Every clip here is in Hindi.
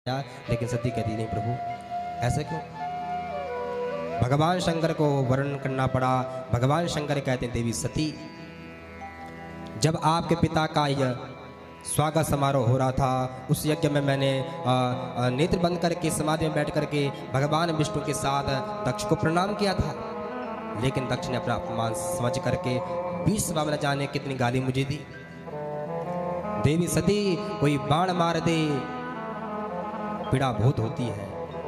लेकिन सती कहती नहीं प्रभु ऐसे क्यों। भगवान शंकर को वर्णन करना पड़ा। भगवान शंकर कहते हैं देवी सती, जब आपके पिता का यह स्वागत समारोह हो रहा था, उस यज्ञ में मैंने नेत्र बंद करके समाधि में बैठ करके भगवान विष्णु के साथ दक्ष को प्रणाम किया था, लेकिन दक्ष ने अपना अपमान समझ करके 20 बार न जाने कितनी गाली मुझे दी। देवी सती कोई बाण मार दे पीड़ा बहुत होती है,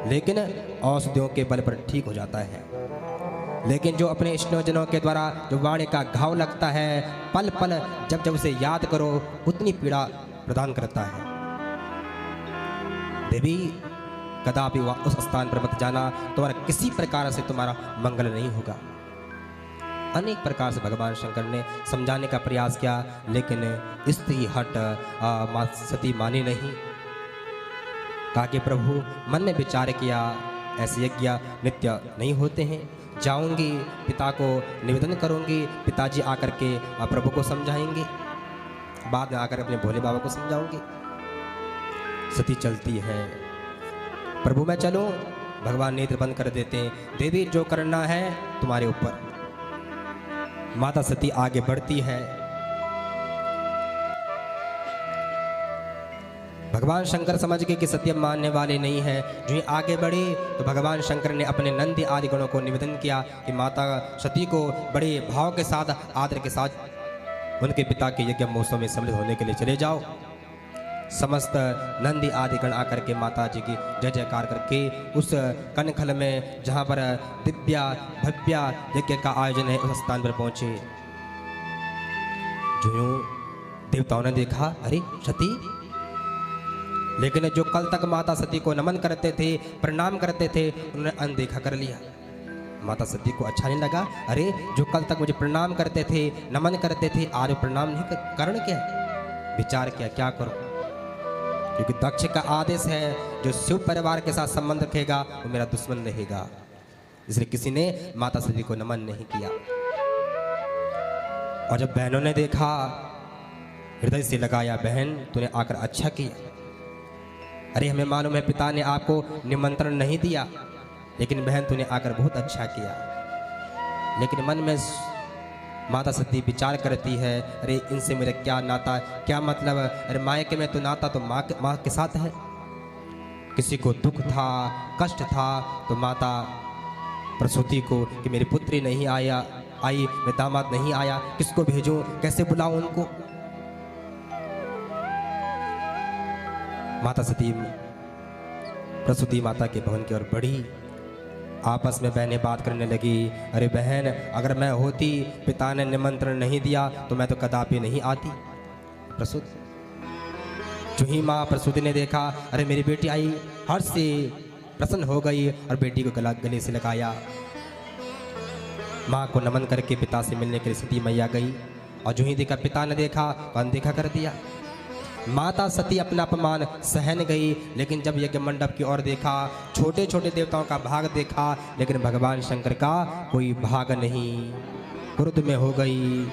लेकिन औषधियों के बल पर ठीक हो जाता है। लेकिन जो अपने स्नेहजनों के द्वारा जो वाणी का घाव लगता है, पल पल जब जब उसे याद करो उतनी पीड़ा प्रदान करता है। देवी कदापि उस स्थान पर मत जाना, तुम्हारा किसी प्रकार से तुम्हारा मंगल नहीं होगा। अनेक प्रकार से भगवान शंकर ने समझाने का प्रयास किया, लेकिन स्त्री हट मां सती मानी नहीं। कहा कि प्रभु मन में विचार किया, ऐसे यज्ञ नित्य नहीं होते हैं। जाऊंगी पिता को निवेदन करूंगी, पिताजी आकर के प्रभु को समझाएंगे, बाद में आकर अपने भोले बाबा को समझाऊंगी। सती चलती है, प्रभु मैं चलूं, भगवान नेत्र बंद कर देते हैं। देवी जो करना है तुम्हारे ऊपर। माता सती आगे बढ़ती है। भगवान शंकर समझ गए कि सत्य मानने वाले नहीं है। जो ही आगे बढ़े तो भगवान शंकर ने अपने नंदी आदि गणों को निवेदन किया कि माता सती को बड़े भाव के साथ आदर के साथ उनके पिता के यज्ञ महोत्सव में सम्मिलित होने के लिए चले जाओ। समस्त नंदी आदि गण आकर के माता जी की जय जयकार करके उस कनखल में जहाँ पर दिव्या भव्या यज्ञ का आयोजन है उस स्थान पर पहुंचे। जो देवताओं ने देखा, अरे सती, लेकिन जो कल तक माता सती को नमन करते थे, प्रणाम करते थे, उन्होंने अनदेखा कर लिया। माता सती को अच्छा नहीं लगा। अरे जो कल तक मुझे प्रणाम करते थे, नमन करते थे, आज प्रणाम नहीं कर, कारण क्या है? विचार किया क्या करो, क्योंकि दक्ष का आदेश है जो शिव परिवार के साथ संबंध रखेगा वो मेरा दुश्मन रहेगा। इसलिए किसी ने माता सती को नमन नहीं किया। और जब बहनों ने देखा, हृदय से लगाया, बहन तूने आकर अच्छा किया। अरे हमें मालूम है पिता ने आपको निमंत्रण नहीं दिया, लेकिन बहन तूने आकर बहुत अच्छा किया। लेकिन मन में माता सती विचार करती है, अरे इनसे मेरा क्या नाता, क्या मतलब। अरे मायके में तो नाता तो माँ के साथ है। किसी को दुख था, कष्ट था, तो माता प्रसूति को कि मेरी पुत्री नहीं आई, मेरा दामाद नहीं आया, किसको भेजूं, कैसे बुलाऊं उनको। माता सती प्रसूति माता के भवन की ओर बढ़ी। आपस में बहनें बात करने लगी, अरे बहन अगर मैं होती, पिता ने निमंत्रण नहीं दिया तो मैं तो कदापि नहीं आती। प्रसूति जो ही माँ प्रसूति ने देखा, अरे मेरी बेटी आई, हर्ष से प्रसन्न हो गई और बेटी को गले से लगाया। माँ को नमन करके पिता से मिलने के लिए सती मैया गई, और जो ही देखा पिता ने देखा तो अनदेखा कर दिया। माता सती अपना अपमान सहन गई, लेकिन जब यज्ञ मंडप की ओर देखा, छोटे छोटे देवताओं का भाग देखा, लेकिन भगवान शंकर का कोई भाग नहीं। क्रोध में हो गई,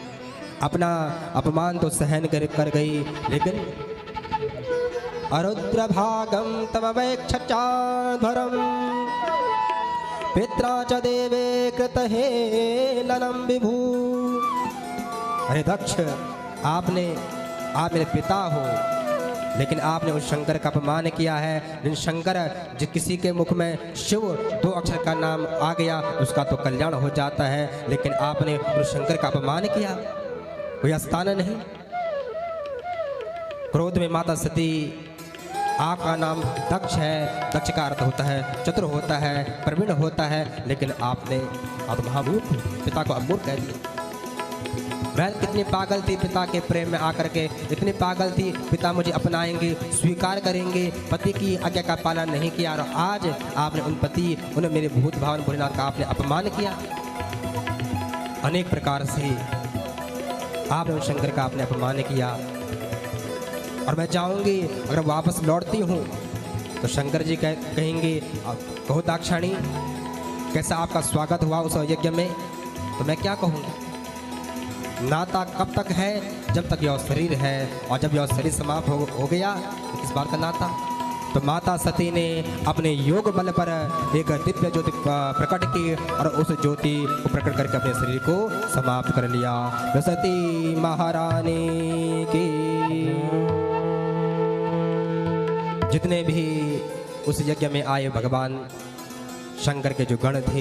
अपना अपमान तो सहन कर गई, लेकिन अरुद्र भागम तमवेक्षचाध्वरम पित्रा च देवे कृत हे ललम विभू। अरे दक्ष, आप मेरे पिता हो, लेकिन आपने उस शंकर का अपमान किया है। लेकिन शंकर जो किसी के मुख में शिव 2 अक्षर का नाम आ गया उसका तो कल्याण हो जाता है, लेकिन आपने उस शंकर का अपमान किया, कोई स्थान नहीं। क्रोध में माता सती, आपका नाम दक्ष है, दक्ष का अर्थ होता है चतुर होता है, प्रवीण होता है, लेकिन आपने महामूर्ख पिता को अमूर्ख कह दिया। बहन कितनी पागल थी पिता के प्रेम में आकर के, इतनी पागल थी पिता मुझे अपनाएंगे, स्वीकार करेंगे, पति की आज्ञा का पालन नहीं किया, और आज आपने उन पति, उन्हें मेरे भूत भावन भोलेनाथ का आपने अपमान किया। अनेक प्रकार से आपने उन शंकर का आपने अपमान किया। और मैं चाहूँगी अगर वापस लौटती हूँ तो शंकर जी कहेंगे, कहो दाक्षाणी कैसा आपका स्वागत हुआ उस यज्ञ में, तो मैं क्या कहूँगी। नाता कब तक है? जब तक यह शरीर है, और जब यह शरीर समाप्त हो गया तो किस बात का नाता। तो माता सती ने अपने योग बल पर एक दिव्य ज्योति प्रकट की और उस ज्योति को प्रकट करके अपने शरीर को समाप्त कर लिया। सती महारानी की। जितने भी उस यज्ञ में आए भगवान शंकर के जो गण थे